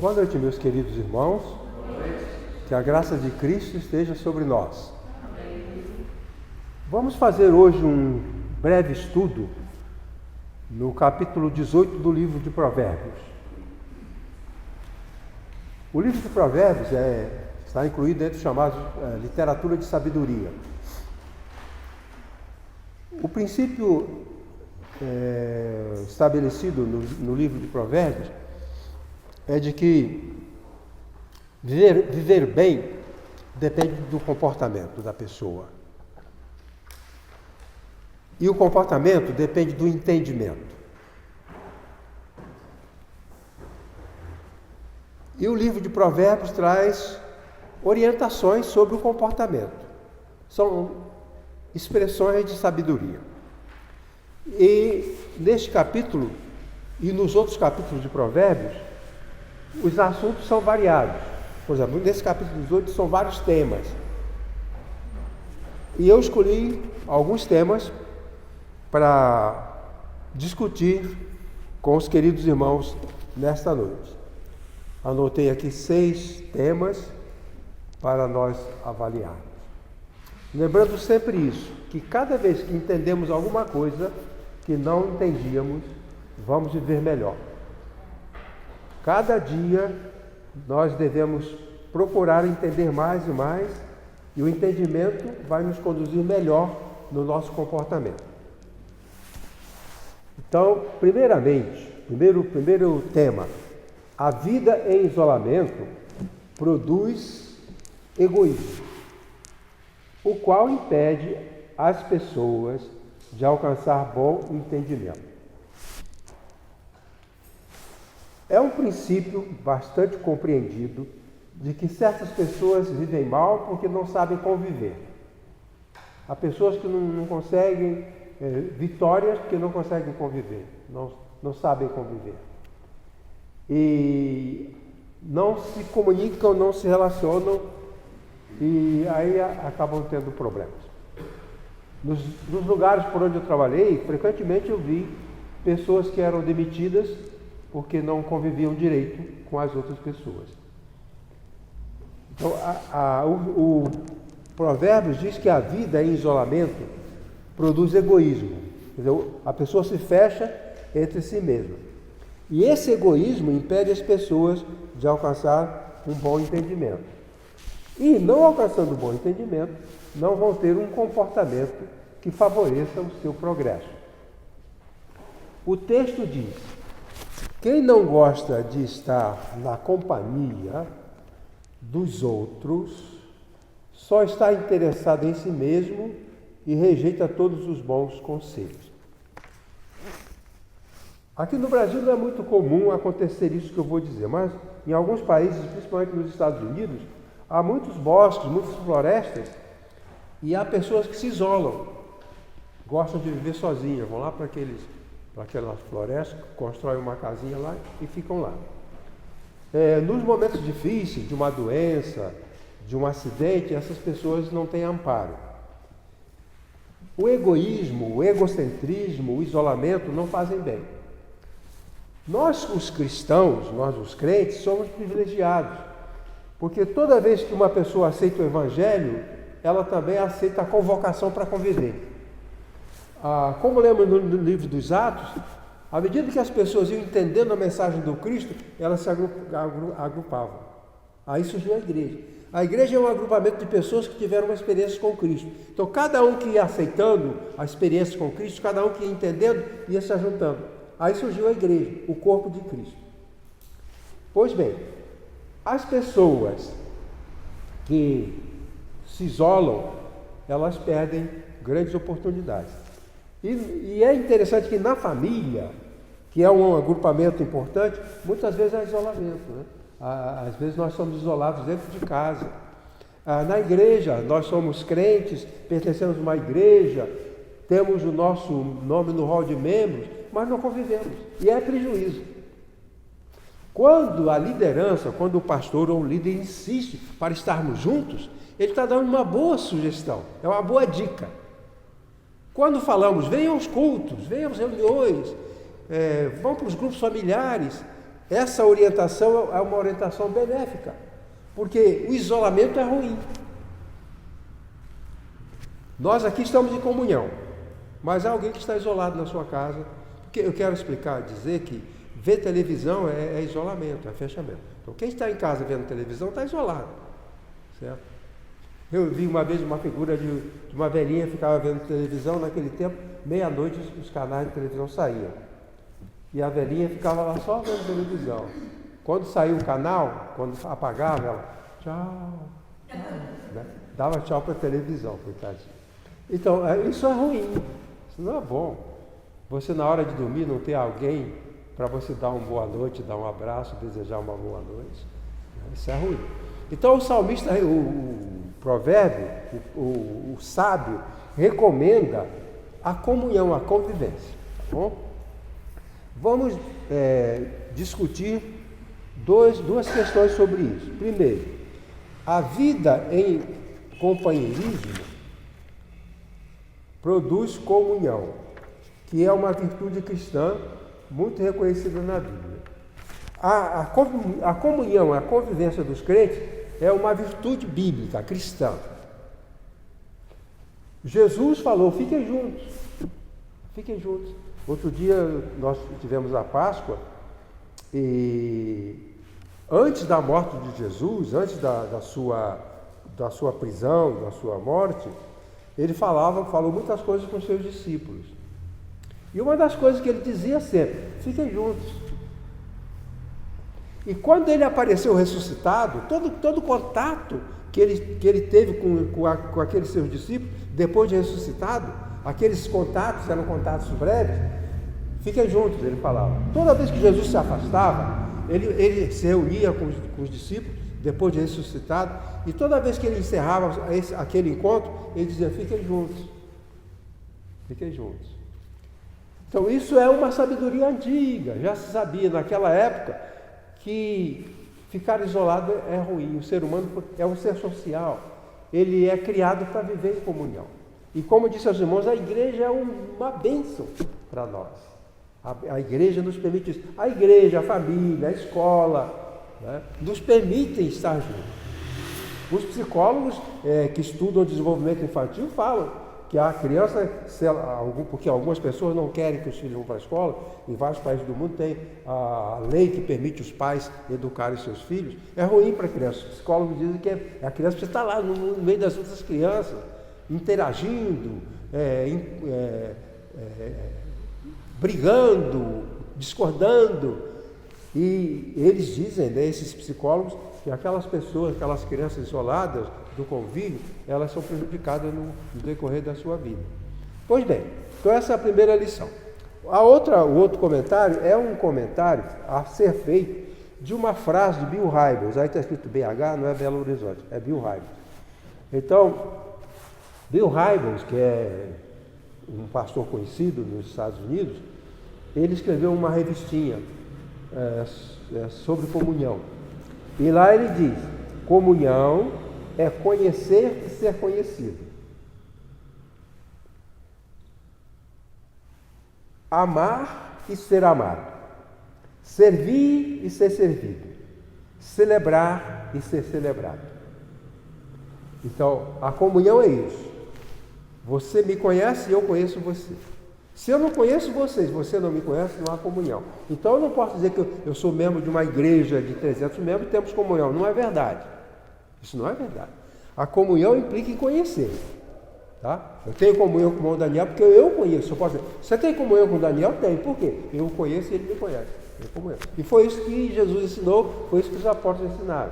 Boa noite, meus queridos irmãos. Que a graça de Cristo esteja sobre nós. Vamos fazer hoje um breve estudo no capítulo 18 do livro de Provérbios. O livro de Provérbios está incluído dentro do chamado literatura de sabedoria. O princípio estabelecido no livro de Provérbios é de que viver bem depende do comportamento da pessoa. E o comportamento depende do entendimento. E o livro de Provérbios traz orientações sobre o comportamento. São expressões de sabedoria. E neste capítulo e nos outros capítulos de Provérbios, os assuntos são variados. Por exemplo, nesse capítulo 18 são vários temas. E eu escolhi alguns temas para discutir com os queridos irmãos nesta noite. Anotei aqui 6 temas para nós avaliarmos. Lembrando sempre isso, que cada vez que entendemos alguma coisa que não entendíamos, vamos viver melhor. Cada dia nós devemos procurar entender mais e mais, e o entendimento vai nos conduzir melhor no nosso comportamento. Então, primeiro tema, a vida em isolamento produz egoísmo, o qual impede as pessoas de alcançar bom entendimento. É um princípio bastante compreendido de que certas pessoas vivem mal porque não sabem conviver. Há pessoas que não conseguem vitórias porque não conseguem conviver, não sabem conviver. E não se comunicam, não se relacionam e aí acabam tendo problemas. Nos lugares por onde eu trabalhei, frequentemente eu vi pessoas que eram demitidas porque não conviviam direito com as outras pessoas. Então, o Provérbios diz que a vida em isolamento produz egoísmo. Quer dizer, a pessoa se fecha entre si mesma. E esse egoísmo impede as pessoas de alcançar um bom entendimento. E não alcançando um bom entendimento, não vão ter um comportamento que favoreça o seu progresso. O texto diz: quem não gosta de estar na companhia dos outros só está interessado em si mesmo e rejeita todos os bons conselhos. Aqui no Brasil não é muito comum acontecer isso que eu vou dizer, mas em alguns países, principalmente nos Estados Unidos, há muitos bosques, muitas florestas e há pessoas que se isolam, gostam de viver sozinhas, vão lá para aquelas florestas, constroem uma casinha lá e ficam lá. Nos momentos difíceis, de uma doença, de um acidente, essas pessoas não têm amparo. O egoísmo, o egocentrismo, o isolamento não fazem bem. Nós, os cristãos, nós, os crentes, somos privilegiados, porque toda vez que uma pessoa aceita o Evangelho, ela também aceita a convocação para conviver. Como lemos no livro dos Atos, à medida que as pessoas iam entendendo a mensagem do Cristo, elas se agrupavam. Aí surgiu a igreja. A igreja é um agrupamento de pessoas que tiveram uma experiência com Cristo. Então, cada um que ia aceitando a experiência com Cristo, cada um que ia entendendo, ia se juntando. Aí surgiu a igreja, o corpo de Cristo. Pois bem, as pessoas que se isolam, elas perdem grandes oportunidades. E é interessante que na família, que é um agrupamento importante, muitas vezes há isolamento, né? Às vezes nós somos isolados dentro de casa. Na igreja, nós somos crentes, pertencemos a uma igreja, temos o nosso nome no hall de membros, mas não convivemos. E é prejuízo. Quando a liderança, quando o pastor ou o líder insiste para estarmos juntos, ele está dando uma boa sugestão, é uma boa dica. Quando falamos, venham aos cultos, venham às reuniões, vão para os grupos familiares, essa orientação é uma orientação benéfica, porque o isolamento é ruim. Nós aqui estamos em comunhão, mas há alguém que está isolado na sua casa. Porque eu quero explicar, dizer que ver televisão é isolamento, é fechamento. Então quem está em casa vendo televisão está isolado, certo? Eu vi uma vez uma figura de uma velhinha que ficava vendo televisão, naquele tempo, meia-noite os canais de televisão saíam. E a velhinha ficava lá só vendo televisão. Quando saiu o canal, quando apagava, ela, tchau, né? Dava tchau para a televisão, coitadinha. Então, isso é ruim, isso não é bom. Você, na hora de dormir, não ter alguém para você dar uma boa noite, dar um abraço, desejar uma boa noite. Isso é ruim. Então, o salmista, o provérbio, o sábio, recomenda a comunhão, a convivência. Tá bom? Vamos discutir duas questões sobre isso. Primeiro, a vida em companheirismo produz comunhão, que é uma virtude cristã muito reconhecida na Bíblia. A comunhão, a convivência dos crentes é uma virtude bíblica, cristã. Jesus falou, fiquem juntos, fiquem juntos. Outro dia nós tivemos a Páscoa e antes da morte de Jesus, antes da sua prisão, da sua morte, ele falou muitas coisas com os seus discípulos. E uma das coisas que ele dizia sempre, fiquem juntos. E quando ele apareceu ressuscitado, todo contato que ele teve com aqueles seus discípulos, depois de ressuscitado, aqueles contatos eram contatos breves, fiquem juntos, ele falava. Toda vez que Jesus se afastava, ele se reunia com os discípulos, depois de ressuscitado, e toda vez que ele encerrava aquele encontro, ele dizia, fiquem juntos. Fiquem juntos. Então isso é uma sabedoria antiga, já se sabia naquela época que ficar isolado é ruim. O ser humano é um ser social, ele é criado para viver em comunhão. E como disse aos irmãos, a igreja é uma bênção para nós. A igreja nos permite isso. A igreja, a família, a escola, né, nos permitem estar juntos. Os psicólogos que estudam desenvolvimento infantil falam que a criança, porque algumas pessoas não querem que os filhos vão para a escola, em vários países do mundo tem a lei que permite os pais educarem seus filhos, é ruim para a criança. Os psicólogos dizem que a criança precisa estar lá no meio das outras crianças, interagindo, brigando, discordando. E eles dizem, né, esses psicólogos, que aquelas pessoas, aquelas crianças isoladas do convívio, elas são prejudicadas no decorrer da sua vida. Pois bem, então essa é a primeira lição. O outro comentário é um comentário a ser feito de uma frase de Bill Hybels. Aí está escrito BH, não é Belo Horizonte, é Bill Hybels. Então, Bill Hybels, que é um pastor conhecido nos Estados Unidos, ele escreveu uma revistinha sobre comunhão. E lá ele diz, comunhão é conhecer e ser conhecido. Amar e ser amado. Servir e ser servido. Celebrar e ser celebrado. Então, a comunhão é isso. Você me conhece e eu conheço você. Se eu não conheço vocês, você não me conhece, não há comunhão. Então eu não posso dizer que eu sou membro de uma igreja de 300 membros e temos comunhão. Não é verdade. Isso não é verdade. A comunhão implica em conhecer. Tá? Eu tenho comunhão com o irmão Daniel porque eu conheço. Eu posso dizer, você tem comunhão com o Daniel? Tem. Por quê? Eu o conheço e ele me conhece. E foi isso que Jesus ensinou, foi isso que os apóstolos ensinaram.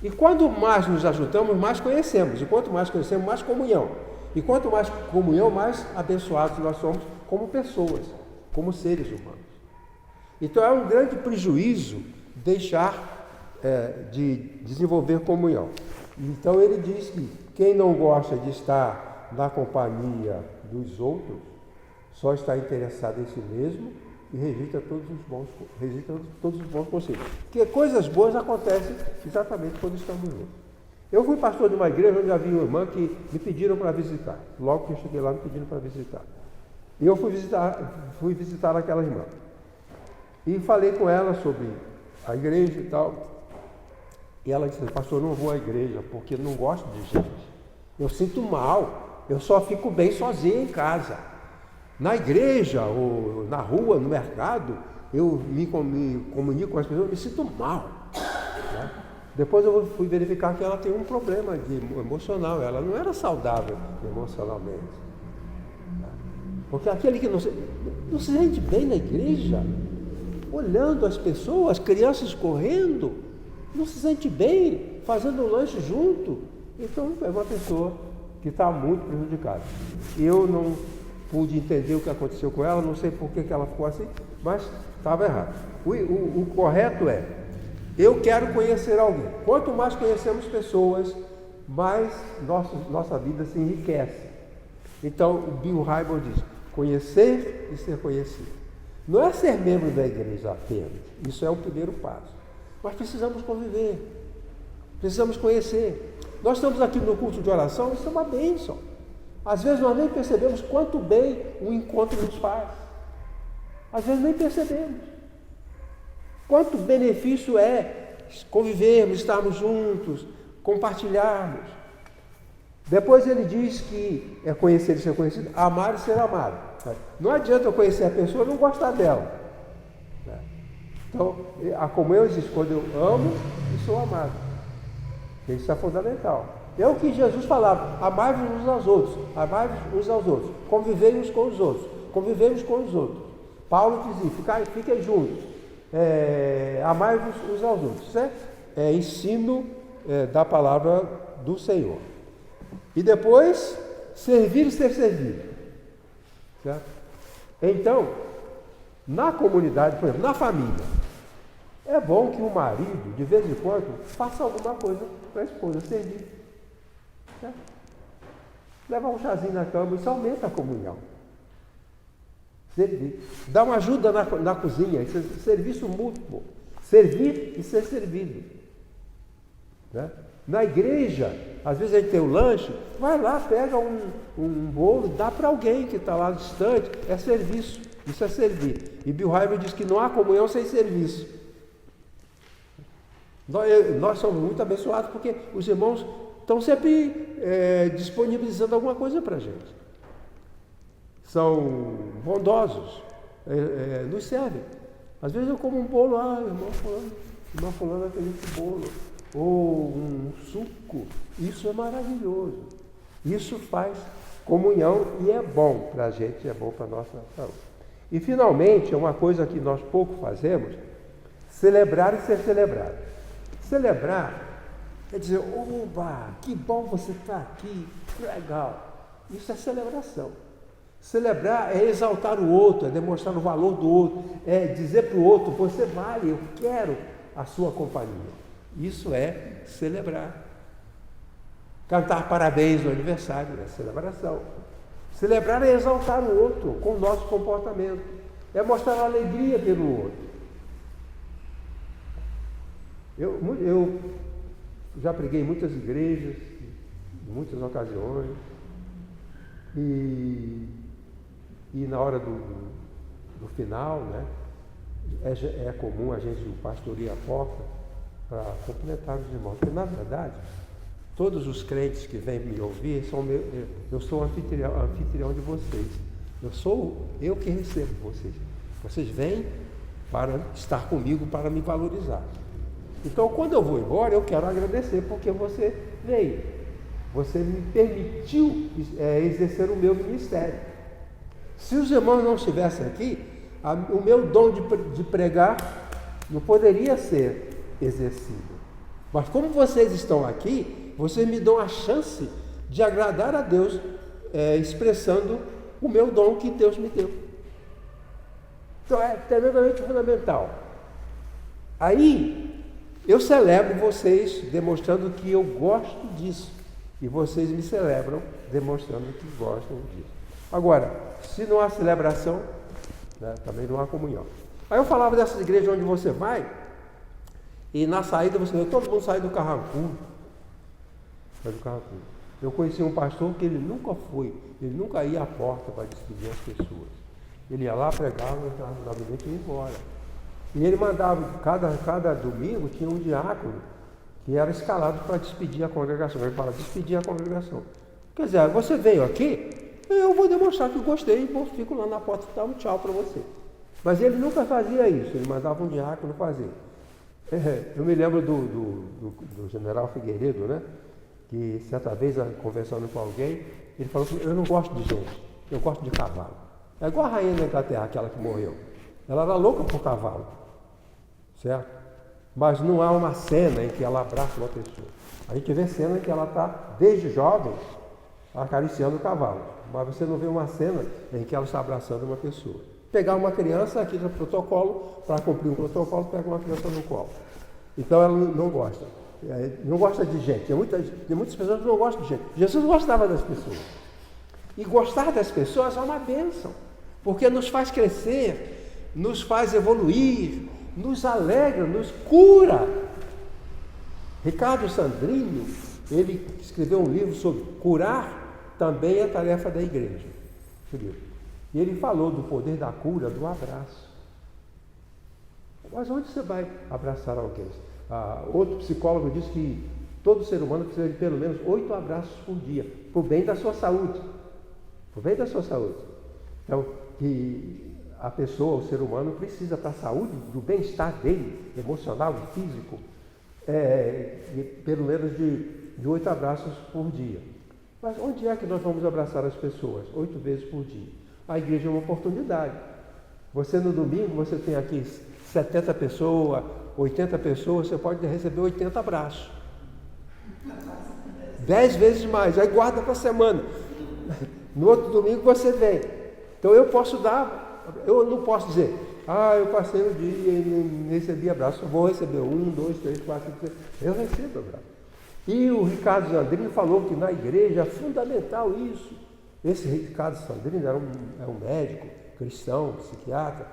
E quando mais nos ajudamos, mais conhecemos. E quanto mais conhecemos, mais comunhão. E quanto mais comunhão, mais abençoados nós somos como pessoas, como seres humanos. Então é um grande prejuízo deixar de desenvolver comunhão. Então ele diz que quem não gosta de estar na companhia dos outros, só está interessado em si mesmo e rejeita todos os bons conselhos. Porque coisas boas acontecem exatamente quando estamos juntos. Eu fui pastor de uma igreja onde havia uma irmã que me pediram para visitar. Logo que eu cheguei lá, me pediram para visitar. E eu fui visitar aquela irmã. E falei com ela sobre a igreja e tal. E ela disse: pastor, eu não vou à igreja porque eu não gosto de gente. Eu sinto mal. Eu só fico bem sozinha em casa. Na igreja, ou na rua, no mercado, eu me comunico com as pessoas, eu me sinto mal. Né? Depois eu fui verificar que ela tem um problema emocional. Ela não era saudável emocionalmente. Porque aquele que não se sente bem na igreja, olhando as pessoas, as crianças correndo, não se sente bem, fazendo um lanche junto, então é uma pessoa que está muito prejudicada. Eu não pude entender o que aconteceu com ela, não sei por que ela ficou assim, mas estava errado. O correto é: eu quero conhecer alguém. Quanto mais conhecemos pessoas, mais nossa vida se enriquece. Então o Bill Hybels diz: conhecer e ser conhecido. Não é ser membro da igreja apenas, isso é o primeiro passo. Mas precisamos conviver, precisamos conhecer. Nós estamos aqui no culto de oração, isso é uma bênção. Às vezes nós nem percebemos quanto bem um encontro nos faz. Às vezes nem percebemos. Quanto benefício é convivermos, estarmos juntos, compartilharmos. Depois ele diz que é conhecer e ser conhecido, amar e ser amado. Não adianta eu conhecer a pessoa e não gostar dela. Então, a comunhão existe quando eu amo e sou amado. Isso é fundamental. É o que Jesus falava: amai-vos uns aos outros, amai-vos uns aos outros, convivei uns com os outros, convivemos com os outros. Paulo dizia: fiquem juntos, amai-vos uns aos outros. Isso é ensino da palavra do Senhor. E depois, servir e ser servido. Certo? Então, na comunidade, por exemplo, na família, é bom que o marido, de vez em quando, faça alguma coisa para a esposa, servir. Certo? Levar um chazinho na cama, isso aumenta a comunhão. Servir. Dá uma ajuda na cozinha, isso é serviço mútuo. Servir e ser servido. Né? Na igreja, às vezes a gente tem o lanche, vai lá, pega um bolo, dá para alguém que está lá distante, é serviço, isso é servir. E Bill Hybels diz que não há comunhão sem serviço. Nós somos muito abençoados porque os irmãos estão sempre disponibilizando alguma coisa para a gente. São bondosos, nos servem. Às vezes eu como um bolo, irmão fulano aquele bolo. Ou um suco, isso é maravilhoso. Isso faz comunhão e é bom para a gente, é bom para a nossa saúde. E finalmente, é uma coisa que nós pouco fazemos: celebrar e ser celebrado. Celebrar é dizer: oba, que bom você estar aqui, que legal. Isso é celebração. Celebrar é exaltar o outro, é demonstrar o valor do outro, é dizer para o outro: você vale, eu quero a sua companhia. Isso é celebrar. Cantar parabéns no aniversário é celebração. Celebrar é exaltar o outro com o nosso comportamento. É mostrar alegria pelo outro. Eu já preguei em muitas igrejas, em muitas ocasiões. E na hora do final, né, é comum a gente pastorear a porta para completar os irmãos. Porque, na verdade, todos os crentes que vêm me ouvir, eu sou anfitrião de vocês. Eu que recebo vocês. Vocês vêm para estar comigo, para me valorizar. Então, quando eu vou embora, eu quero agradecer porque você veio. Você me permitiu exercer o meu ministério. Se os irmãos não estivessem aqui, o meu dom de pregar não poderia ser exercido. Mas como vocês estão aqui, vocês me dão a chance de agradar a Deus, expressando o meu dom que Deus me deu. Então é tremendamente fundamental. Aí eu celebro vocês demonstrando que eu gosto disso, e vocês me celebram demonstrando que gostam disso. Agora, se não há celebração, né, também não há comunhão. Aí eu falava dessas igrejas onde você vai, e na saída você vê todo mundo sair do carrancudo. Eu conheci um pastor que ele nunca ia à porta para despedir as pessoas. Ele ia lá, pregava, entrava no gabinete e ia embora. E ele mandava, cada domingo tinha um diácono que era escalado para despedir a congregação. Ele fala, despedir a congregação. Quer dizer, você veio aqui, eu vou demonstrar que gostei e fico lá na porta e dar um tchau para você. Mas ele nunca fazia isso, ele mandava um diácono fazer. Eu me lembro do general Figueiredo, né? Que certa vez, conversando com alguém, ele falou assim, eu não gosto de gente, eu gosto de cavalo. É igual a rainha da Inglaterra, aquela que morreu. Ela era louca por cavalo, certo? Mas não há uma cena em que ela abraça uma pessoa. A gente vê cena em que ela está, desde jovem, acariciando o cavalo. Mas você não vê uma cena em que ela está abraçando uma pessoa. Pegar uma criança, aqui no protocolo, para cumprir um protocolo, pega uma criança no colo. Então ela não gosta. Não gosta de gente. Tem muitas pessoas que não gostam de gente. Jesus gostava das pessoas. E gostar das pessoas é uma bênção. Porque nos faz crescer, nos faz evoluir, nos alegra, nos cura. Ricardo Sandrinho, ele escreveu um livro sobre curar também a tarefa da igreja. E ele falou do poder da cura, do abraço. Mas onde você vai abraçar alguém? Outro psicólogo diz que todo ser humano precisa de pelo menos 8 abraços por dia, por bem da sua saúde. Por bem da sua saúde. Então, que a pessoa, o ser humano, precisa para a saúde, do bem-estar dele, emocional e físico, pelo menos de 8 abraços por dia. Mas onde é que nós vamos abraçar as pessoas? 8 vezes por dia. A igreja é uma oportunidade. Você no domingo, você tem aqui 70 pessoas, 80 pessoas, você pode receber 80 abraços. 10 vezes mais, aí guarda para a semana. No outro domingo você vem. Então eu não posso dizer, eu passei o dia e não recebi abraço, eu vou receber 1, 2, 3, 4, 5, 6, eu recebo abraço. E o Ricardo Sandrini falou que na igreja é fundamental isso. Esse Ricardo Sandrini era um médico, cristão, psiquiatra,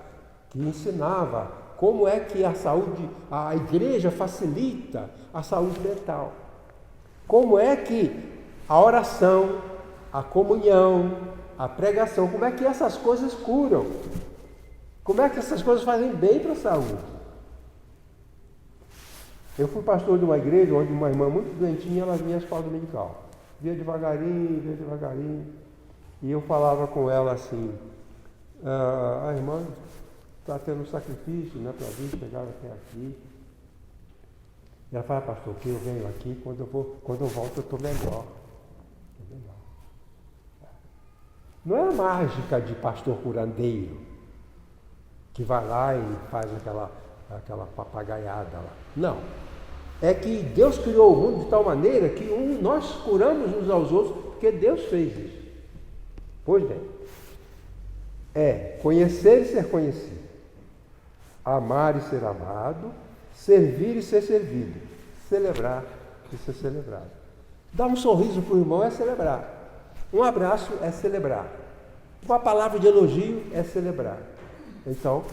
que ensinava como é que a igreja facilita a saúde mental. Como é que a oração, a comunhão, a pregação, como é que essas coisas curam? Como é que essas coisas fazem bem para a saúde? Eu fui pastor de uma igreja onde uma irmã muito doentinha, ela vinha à escola dominical. Via devagarinho. E eu falava com ela assim, a irmã está tendo um sacrifício, né, para vir chegar até aqui. E ela fala, pastor, que eu venho aqui, quando eu volto eu estou melhor. Não é a mágica de pastor curandeiro, que vai lá e faz aquela papagaiada lá. Não. É que Deus criou o mundo de tal maneira que nós curamos uns aos outros, porque Deus fez isso. Pois bem, conhecer e ser conhecido, amar e ser amado, servir e ser servido, celebrar e ser celebrado. Dar um sorriso para o irmão é celebrar. Um abraço é celebrar. Uma palavra de elogio é celebrar. Então,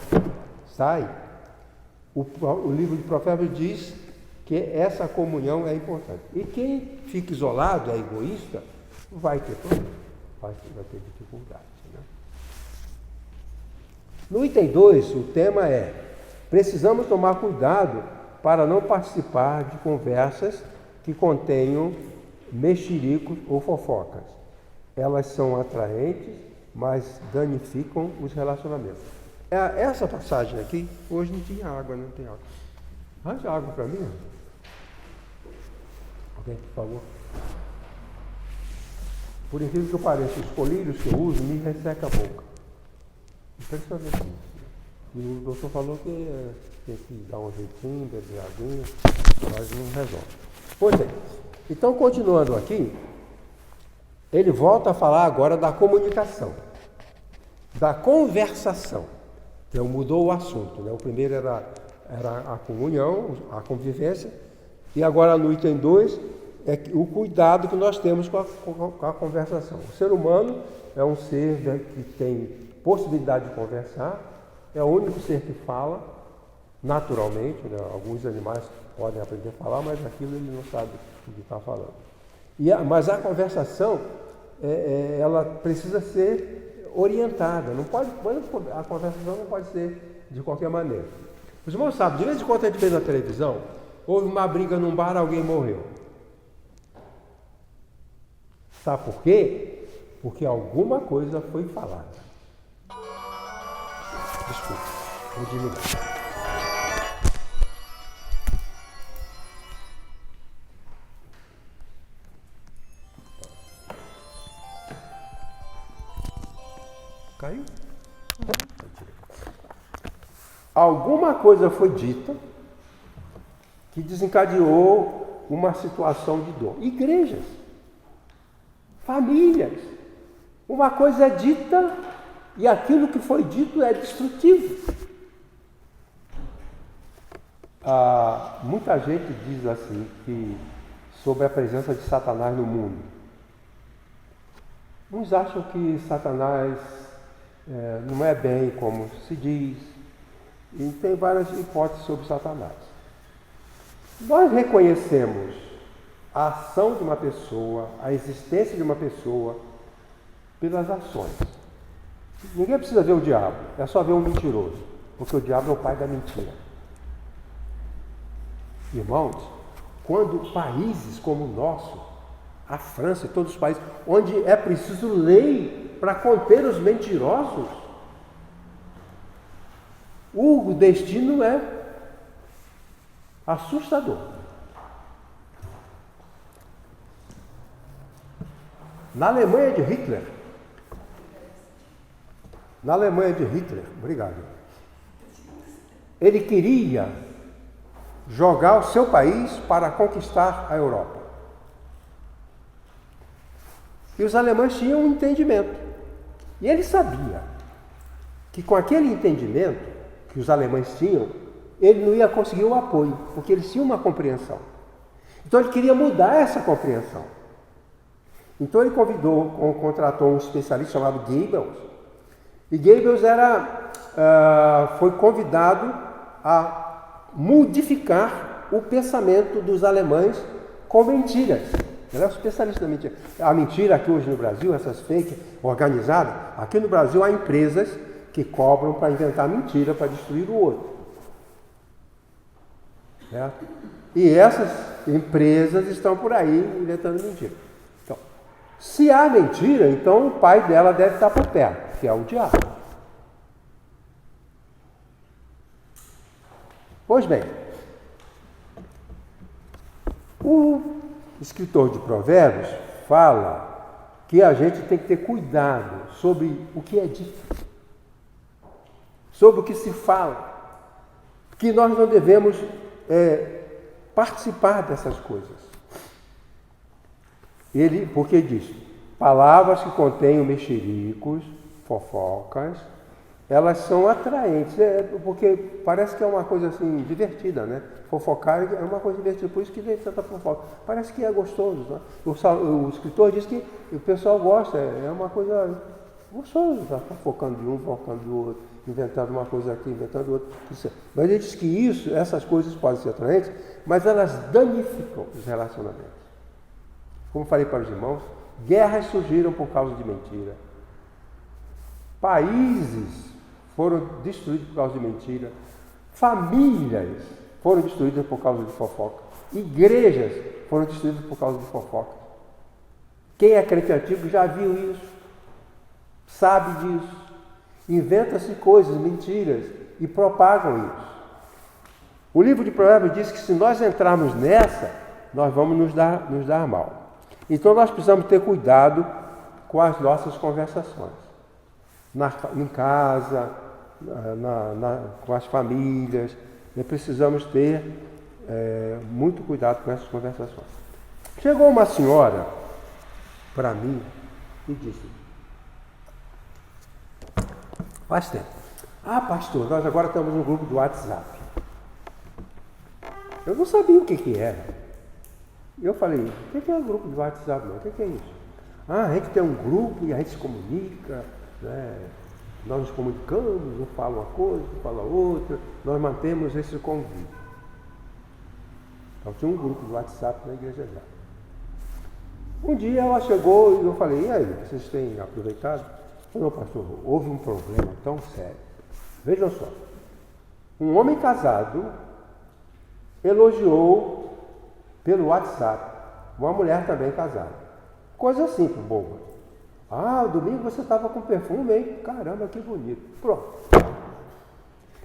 sai. O livro de Provérbios diz que essa comunhão é importante. E quem fica isolado, é egoísta, vai ter problema, vai ter dificuldade. Né? No item 2, o tema é: precisamos tomar cuidado para não participar de conversas que contenham mexericos ou fofocas. Elas são atraentes, mas danificam os relacionamentos. Essa passagem aqui, hoje não tinha água, não tem água. Arranja água para mim. Alguém, por favor. Por incrível que pareça, os colírios que eu uso me resseca a boca. Impressionante isso. E o doutor falou que tem que dar um jeitinho, beber aguinha, mas não resolve. Pois é. Então, continuando aqui, ele volta a falar agora da comunicação, da conversação. Então, mudou o assunto, né? O primeiro era a comunhão, a convivência, e agora no item 2 é o cuidado que nós temos com a conversação. O ser humano é um ser que tem possibilidade de conversar, é o único ser que fala naturalmente, né? Alguns animais podem aprender a falar, mas aquilo ele não sabe o que está falando. Mas a conversação, ela precisa ser orientada, a conversação não pode ser de qualquer maneira. Os irmãos sabem, de vez em quando a gente vê na televisão, houve uma briga num bar, alguém morreu. Sabe por quê? Porque alguma coisa foi falada. Desculpa, vou diminuir. Caiu? Alguma coisa foi dita que desencadeou uma situação de dor. Igrejas, famílias. Uma coisa é dita e aquilo que foi dito é destrutivo. Muita gente diz assim que sobre a presença de Satanás no mundo. Uns acham que Satanás não é bem como se diz, e tem várias hipóteses sobre Satanás. Nós reconhecemos a ação de uma pessoa, a existência de uma pessoa, pelas ações. Ninguém precisa ver o diabo, é só ver um mentiroso, porque o diabo é o pai da mentira. Irmãos, quando países como o nosso, a França e todos os países, onde é preciso lei para conter os mentirosos, o destino é assustador. Na Alemanha de Hitler, obrigado, ele queria jogar o seu país para conquistar a Europa. E os alemães tinham um entendimento. E ele sabia que com aquele entendimento que os alemães tinham, ele não ia conseguir o apoio, porque eles tinham uma compreensão. Então ele queria mudar essa compreensão. Então ele contratou um especialista chamado Goebbels. E Goebbels foi convidado a modificar o pensamento dos alemães com mentiras. Ele é um especialista da mentira. A mentira aqui hoje no Brasil, essas fake organizadas, aqui no Brasil há empresas que cobram para inventar mentira para destruir o outro. Certo? E essas empresas estão por aí inventando mentira. Então, se há mentira, então o pai dela deve estar por perto, que é o diabo. Pois bem, o escritor de Provérbios fala que a gente tem que ter cuidado sobre o que é dito, sobre o que se fala, que nós não devemos participar dessas coisas. Porque diz, palavras que contêm mexericos, fofocas, elas são atraentes, porque parece que é uma coisa assim divertida, né? Fofocar é uma coisa divertida, por isso que tem tanta fofoca. Parece que é gostoso, né? O escritor diz que o pessoal gosta, é uma coisa gostosa, tá fofocando de um, fofocando do outro, inventando uma coisa aqui, inventando outra. Mas ele diz que essas coisas podem ser atraentes, mas elas danificam os relacionamentos. Como falei para os irmãos, guerras surgiram por causa de mentira. Países foram destruídos por causa de mentira. Famílias foram destruídas por causa de fofoca. Igrejas foram destruídas por causa de fofoca. Quem é crente antigo já viu isso, sabe disso. Inventa-se coisas, mentiras, e propagam isso. O livro de Provérbios diz que se nós entrarmos nessa, nós vamos nos dar mal. Então nós precisamos ter cuidado com as nossas conversações. Em casa, com as famílias, nós precisamos ter muito cuidado com essas conversações. Chegou uma senhora para mim e disse, faz tempo, pastor, nós agora estamos no grupo do WhatsApp. Eu não sabia o que era. Eu falei, o que é o grupo do WhatsApp? Não? O que é isso? A gente tem um grupo e a gente se comunica, né? Nós nos comunicamos, um fala uma coisa, outro fala outra, nós mantemos esse convívio. Então tinha um grupo do WhatsApp na igreja já. Um dia ela chegou e eu falei, e aí, vocês têm aproveitado? Não, pastor, houve um problema tão sério. Vejam só, Um homem casado elogiou pelo WhatsApp uma mulher também casada. Coisa simples, boba. Ah, domingo você estava com perfume, hein? Caramba, que bonito. Pronto.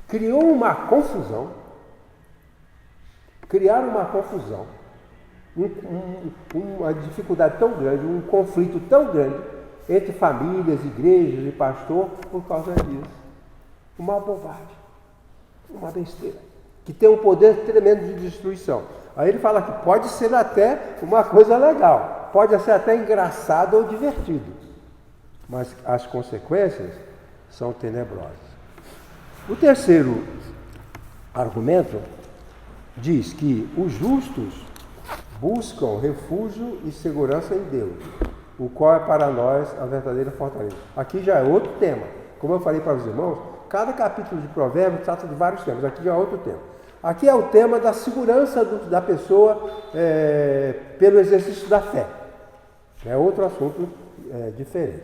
Criaram uma confusão, uma dificuldade tão grande, um conflito tão grande entre famílias, igrejas e pastor por causa disso. Uma bobagem, uma besteira, que tem um poder tremendo de destruição. Aí ele fala que pode ser até uma coisa legal, pode ser até engraçado ou divertido, mas as consequências são tenebrosas. O terceiro argumento diz que os justos buscam refúgio e segurança em Deus, o qual é para nós a verdadeira fortaleza. Aqui já é outro tema. Como eu falei para os irmãos, cada capítulo de Provérbios trata de vários temas. Aqui já é outro tema. Aqui é o tema da segurança da pessoa pelo exercício da fé. É outro assunto diferente.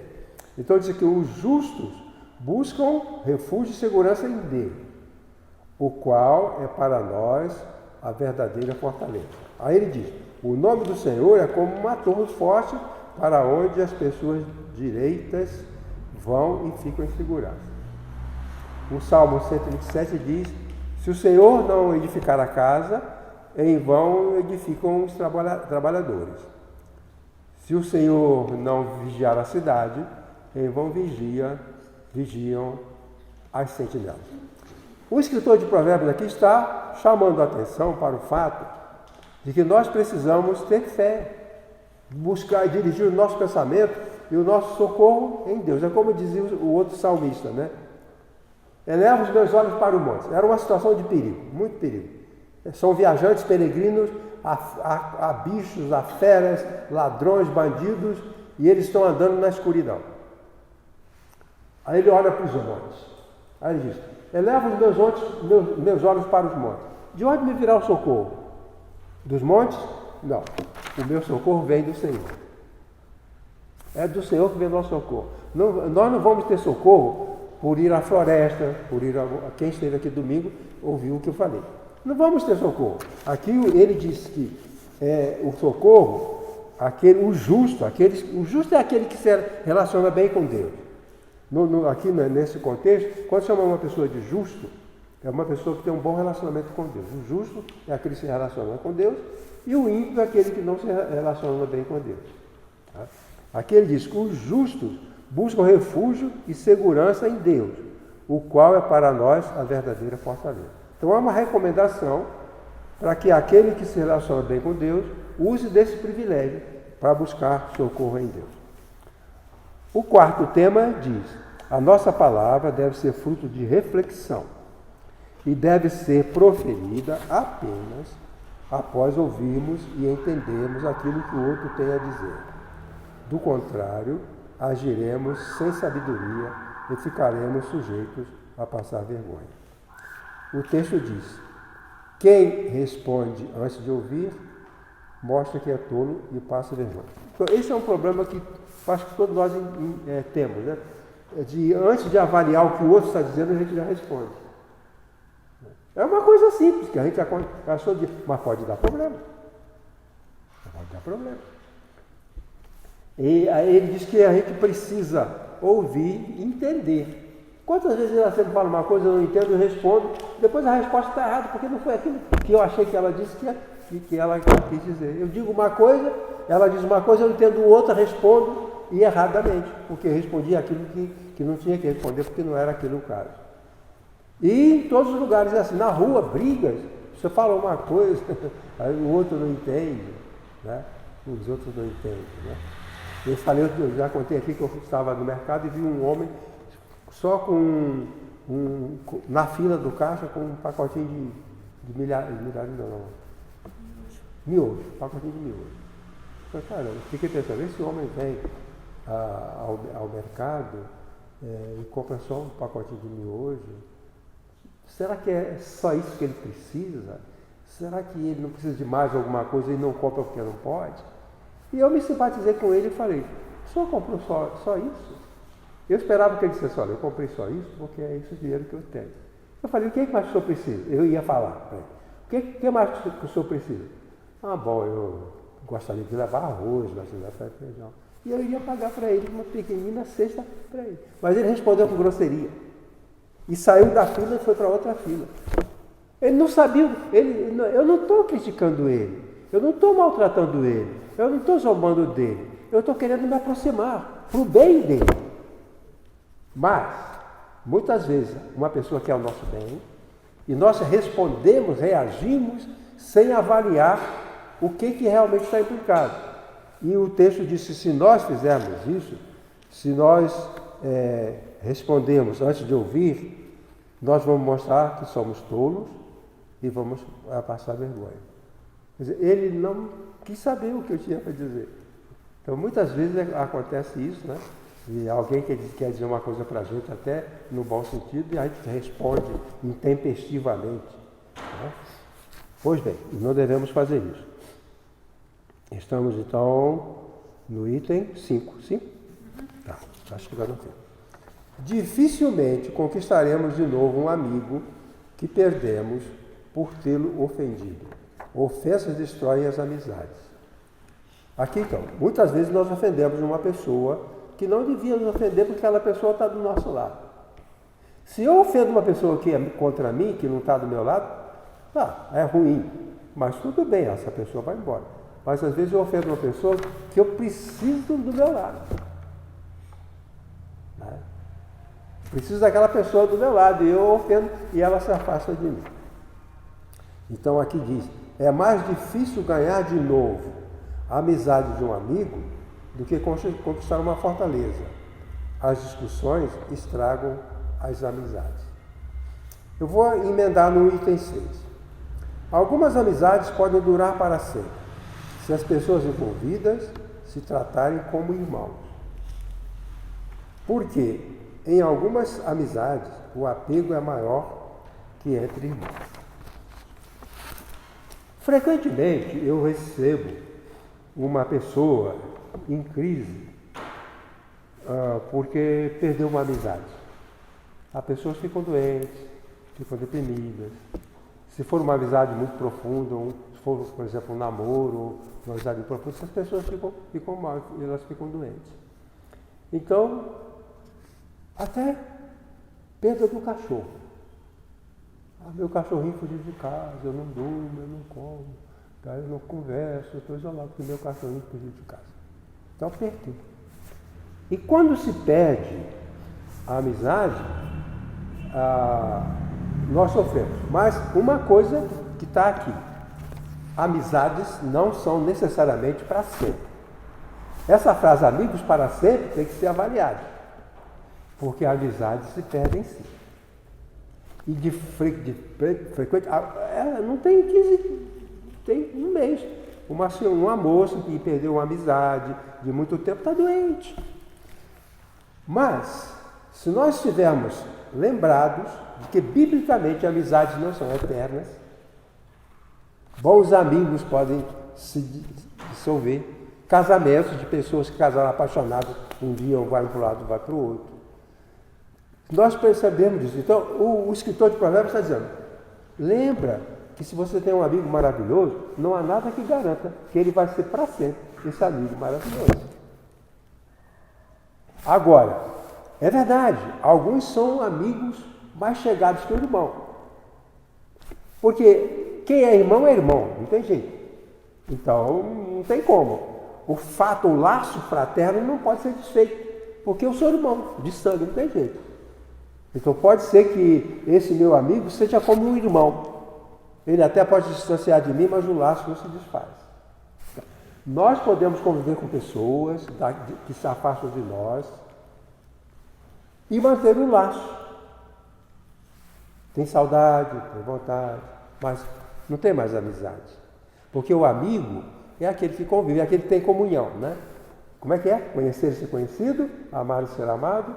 Então diz que os justos buscam refúgio e segurança em Deus, o qual é para nós a verdadeira fortaleza. Aí ele diz, o nome do Senhor é como uma torre forte para onde as pessoas direitas vão e ficam em segurança. O Salmo 127 diz, se o Senhor não edificar a casa, em vão edificam os trabalhadores. Se o Senhor não vigiar a cidade, em vão vigiam as sentinelas. O escritor de Provérbios aqui está chamando a atenção para o fato de que nós precisamos ter fé, buscar dirigir o nosso pensamento e o nosso socorro em Deus. É como dizia o outro salmista, né? Eleva os meus olhos para o monte. Era uma situação de perigo, muito perigo. São viajantes, peregrinos, há bichos, há feras, ladrões, bandidos, e eles estão andando na escuridão. Aí ele olha para os montes. Aí ele diz, eleva os meus olhos para os montes. De onde me virá o socorro? Dos montes? Não. O meu socorro vem do Senhor. É do Senhor que vem o nosso socorro. Nós não vamos ter socorro por ir à floresta, por ir a quem esteve aqui domingo, ouviu o que eu falei. Não vamos ter socorro. Aqui ele diz que o socorro, o justo é aquele que se relaciona bem com Deus. Aqui nesse contexto, quando chama uma pessoa de justo, é uma pessoa que tem um bom relacionamento com Deus. O justo é aquele que se relaciona com Deus e o ímpio é aquele que não se relaciona bem com Deus. Tá? Aqui ele diz que os justos buscam refúgio e segurança em Deus, o qual é para nós a verdadeira fortaleza. Então é uma recomendação para que aquele que se relaciona bem com Deus use desse privilégio para buscar socorro em Deus. O quarto tema diz, a nossa palavra deve ser fruto de reflexão e deve ser proferida apenas após ouvirmos e entendermos aquilo que o outro tem a dizer. Do contrário, agiremos sem sabedoria e ficaremos sujeitos a passar vergonha. O texto diz, quem responde antes de ouvir, mostra que é tolo e passa vergonha. Então, esse é um problema que acho que todos nós temos, né? Antes de avaliar o que o outro está dizendo, a gente já responde. É uma coisa simples, que a gente achou de... Mas pode dar problema. Pode dar problema. E aí ele diz que a gente precisa ouvir e entender. Quantas vezes ela sempre fala uma coisa, eu não entendo, eu respondo, depois a resposta está errada, porque não foi aquilo que eu achei que ela disse que ela quis dizer. Eu digo uma coisa, ela diz uma coisa, eu entendo outra, respondo e erradamente, porque eu respondi aquilo que não tinha que responder, porque não era aquele o caso. E em todos os lugares é assim, na rua, brigas, você fala uma coisa, aí o outro não entende, né? Os outros não entendem, né? Eu já contei aqui que eu estava no mercado e vi um homem só na fila do caixa com um pacotinho de miojo, pacotinho de miojo. Eu falei, caramba, fiquei pensando, esse homem vem ao mercado e compra só um pacotinho de miojo. Será que é só isso que ele precisa? Será que ele não precisa de mais alguma coisa e não compra porque não pode? E eu me simpatizei com ele e falei, o senhor comprou só isso? Eu esperava que ele dissesse, olha, eu comprei só isso porque é esse o dinheiro que eu tenho. Eu falei, o que mais que o senhor precisa? Eu ia falar para ele. O que mais que o senhor precisa? Ah, bom, eu gostaria de levar arroz, gostaria de levar feijão. E eu ia pagar para ele uma pequenina cesta para ele. Mas ele respondeu com grosseria. E saiu da fila e foi para outra fila. Ele não sabia, eu não estou criticando ele, eu não estou maltratando ele, eu não estou zombando dele, eu estou querendo me aproximar para o bem dele. Mas, muitas vezes, uma pessoa quer o nosso bem e nós respondemos, reagimos sem avaliar o que realmente está implicado. E o texto diz que se nós fizermos isso, se nós respondemos antes de ouvir, nós vamos mostrar que somos tolos e vamos passar vergonha. Quer dizer, ele não quis saber o que eu tinha para dizer. Então, muitas vezes acontece isso, né? E alguém quer dizer uma coisa para a gente, até no bom sentido, e a gente responde intempestivamente. Né? Pois bem, não devemos fazer isso. Estamos, então, no item 5. Sim? Tá, acho que vai no tempo. Dificilmente conquistaremos de novo um amigo que perdemos por tê-lo ofendido. Ofensas destroem as amizades. Aqui, então, muitas vezes nós ofendemos uma pessoa que não devia nos ofender porque aquela pessoa está do nosso lado. Se eu ofendo uma pessoa que é contra mim, que não está do meu lado, é ruim, mas tudo bem, essa pessoa vai embora. Mas às vezes eu ofendo uma pessoa que eu preciso do meu lado. Né? Preciso daquela pessoa do meu lado e eu ofendo e ela se afasta de mim. Então aqui diz, é mais difícil ganhar de novo a amizade de um amigo do que conquistar uma fortaleza. As discussões estragam as amizades. Eu vou emendar no item 6. Algumas amizades podem durar para sempre, se as pessoas envolvidas se tratarem como irmãos. Porque em algumas amizades o apego é maior que entre irmãos. Frequentemente eu recebo uma pessoa em crise porque perdeu uma amizade. As pessoas ficam doentes, ficam deprimidas. Se for uma amizade muito profunda, se for, por exemplo, um namoro, uma amizade muito profunda, essas pessoas ficam mal, elas ficam doentes. Então, até perda do cachorro. Meu cachorrinho fugiu de casa, eu não durmo, eu não como, tá? Eu não converso, eu estou isolado porque meu cachorrinho fugiu de casa. Então, perdi. E quando se perde a amizade, nós sofremos. Mas uma coisa que está aqui, amizades não são necessariamente para sempre. Essa frase, amigos para sempre, tem que ser avaliada, porque amizades se perdem sim. E de frequente, não tem 15, tem um mês. Uma moça que perdeu uma amizade de muito tempo está doente. Mas, se nós estivermos lembrados de que biblicamente amizades não são eternas, bons amigos podem se dissolver, casamentos de pessoas que casaram apaixonadas, um dia um vai para um lado, vai para o outro. Nós percebemos isso. Então, o escritor de Provérbios está dizendo, lembra que se você tem um amigo maravilhoso, não há nada que garanta que ele vai ser para sempre esse amigo maravilhoso. Agora, é verdade, alguns são amigos mais chegados que o irmão. Porque quem é irmão, não tem jeito. Então, não tem como. O laço fraterno não pode ser desfeito, porque eu sou irmão, de sangue, não tem jeito. Então pode ser que esse meu amigo seja como um irmão. Ele até pode se distanciar de mim, mas o laço não se desfaz. Nós podemos conviver com pessoas que se afastam de nós e manter um laço. Tem saudade, tem vontade, mas não tem mais amizade. Porque o amigo é aquele que convive, é aquele que tem comunhão, né? Como é que é? Conhecer e ser conhecido, amar e ser amado,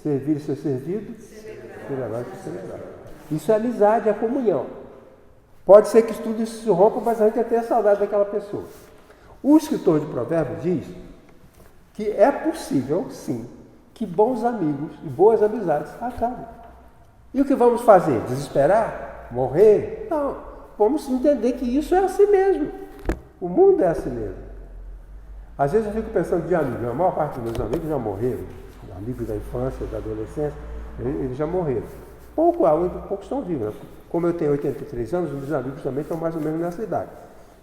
servir e ser servido, celebrar e ser celebrado. Isso é amizade, é comunhão. Pode ser que tudo isso se rompa, mas a gente tem a saudade daquela pessoa. O escritor de Provérbios diz que é possível, sim, que bons amigos e boas amizades acabem. E o que vamos fazer? Desesperar? Morrer? Não. Vamos entender que isso é assim mesmo. O mundo é assim mesmo. Às vezes eu fico pensando de amigos. A maior parte dos meus amigos já morreram. Amigos da infância, da adolescência, eles já morreram. Poucos estão vivos. Como eu tenho 83 anos, os meus amigos também estão mais ou menos nessa idade.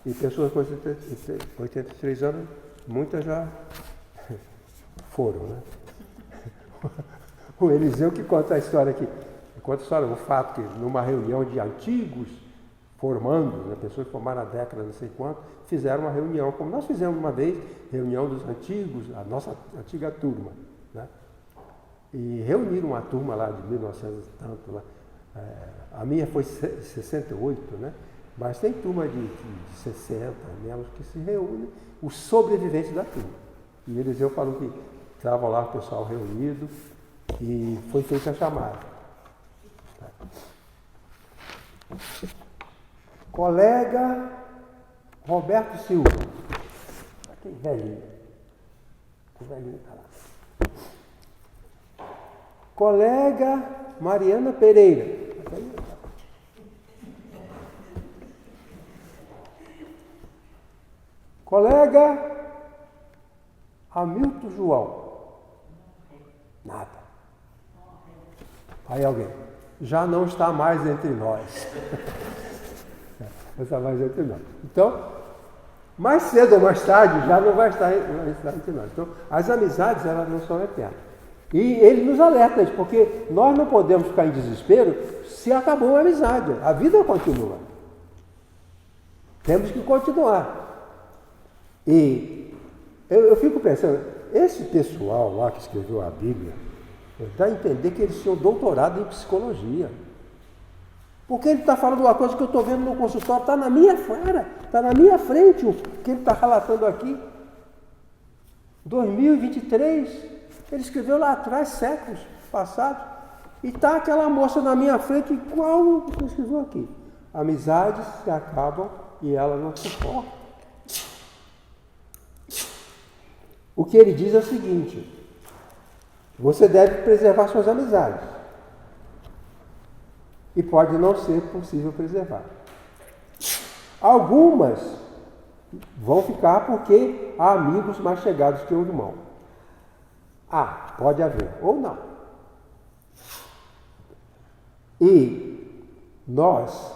E pessoas com 83 anos, muitas já foram, né? O Eliseu que conta a história aqui. Conta a história, o fato que numa reunião de antigos formandos, né, pessoas que formaram a década, não sei quanto, fizeram uma reunião, como nós fizemos uma vez, reunião dos antigos, a nossa antiga turma, né? E reuniram uma turma lá de 1900 e tanto lá. A minha foi de 68, né? Mas tem turma de 60, menos, que se reúne, os sobreviventes da turma. E Eliseu falou que estava lá o pessoal reunido e foi feita a chamada. Colega Roberto Silva. Aquele velhinho. O velhinho está lá. Colega Mariana Pereira. Colega Hamilton João. Nada. Aí alguém. Já não está mais entre nós. Não está mais entre nós. Então, mais cedo ou mais tarde, já não vai estar entre nós. Então, as amizades, elas não são eternas. E ele nos alerta, porque nós não podemos ficar em desespero se acabou a amizade. A vida continua. Temos que continuar. E eu fico pensando, esse pessoal lá que escreveu a Bíblia, dá a entender que eles tinham doutorado em psicologia. Porque ele está falando uma coisa que eu estou vendo no consultório, está na minha cara, está na minha frente o que ele está relatando aqui. 2023, ele escreveu lá atrás, séculos passados, e está aquela moça na minha frente, igual o que ele escreveu aqui. Amizades se acabam e ela não suporta. O que ele diz é o seguinte: você deve preservar suas amizades. E pode não ser possível preservar. Algumas vão ficar porque há amigos mais chegados que o irmão. Pode haver, ou não. E nós,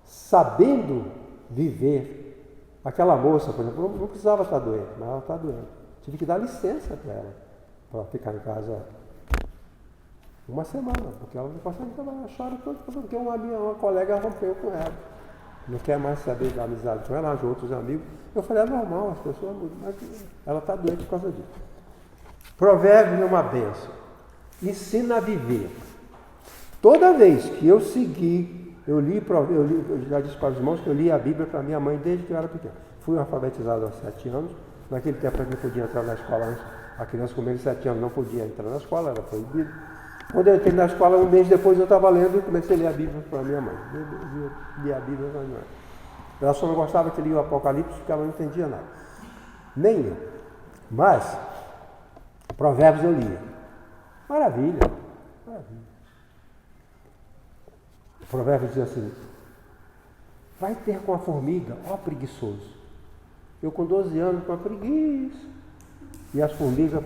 sabendo viver, aquela moça, por exemplo, não precisava estar doente, mas ela está doente. Tive que dar licença para ela, para ficar em casa uma semana, porque ela não consegue trabalhar, ela chora todo, porque uma colega rompeu com ela. Não quer mais saber da amizade com ela, arranjou outros amigos. Eu falei, é normal, as pessoas mudam, mas ela está doente por causa disso. Provérbios é uma bênção. Ensina a viver. Toda vez que eu segui, eu já disse para os irmãos que eu li a Bíblia para minha mãe desde que eu era pequeno. Fui alfabetizado aos 7 anos. Naquele tempo a gente podia entrar na escola antes. A criança com menos de 7 anos não podia entrar na escola, era proibido. Quando eu entrei na escola, um mês depois eu estava lendo e comecei a ler a Bíblia para minha mãe. Eu li a Bíblia para minha mãe. Ela só não gostava que lia o Apocalipse, porque ela não entendia nada. Nem eu. Mas, Provérbios eu lia. Maravilha. Maravilha. O Provérbio diz assim: vai ter com a formiga, ó preguiçoso. Eu com 12 anos com a preguiça. E as formigas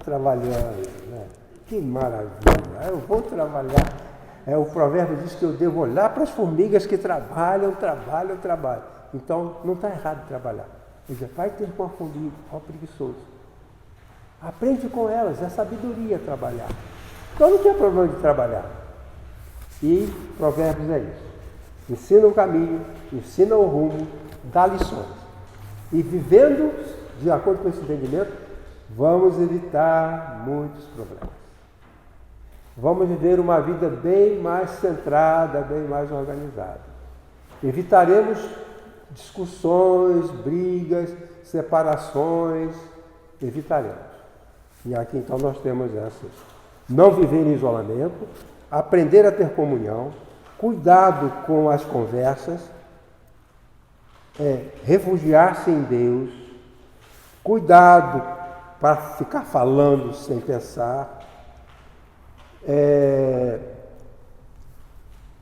trabalhando, né? Que maravilha, eu vou trabalhar. O provérbio diz que eu devo olhar para as formigas que trabalham. Então, não está errado trabalhar. Ele diz, vai ter com a formiga, ó preguiçoso. Aprende com elas, é sabedoria trabalhar. Então não tem problema de trabalhar. E provérbios é isso. Ensina o caminho, ensina o rumo, dá lições. E vivendo de acordo com esse entendimento, vamos evitar muitos problemas. Vamos viver uma vida bem mais centrada, bem mais organizada. Evitaremos discussões, brigas, separações, evitaremos. E aqui então nós temos essas. Não viver em isolamento, aprender a ter comunhão, cuidado com as conversas, refugiar-se em Deus, cuidado para ficar falando sem pensar,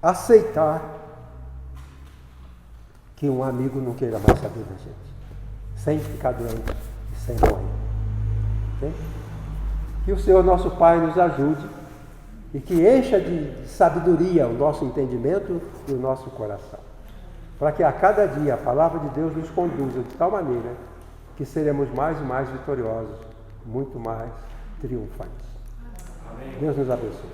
aceitar que um amigo não queira mais saber da gente, sem ficar doente e sem morrer. Okay? Que o Senhor nosso Pai nos ajude e que encha de sabedoria o nosso entendimento e o nosso coração, para que a cada dia a palavra de Deus nos conduza de tal maneira que seremos mais e mais vitoriosos, muito mais triunfantes. Amém. Deus nos abençoe.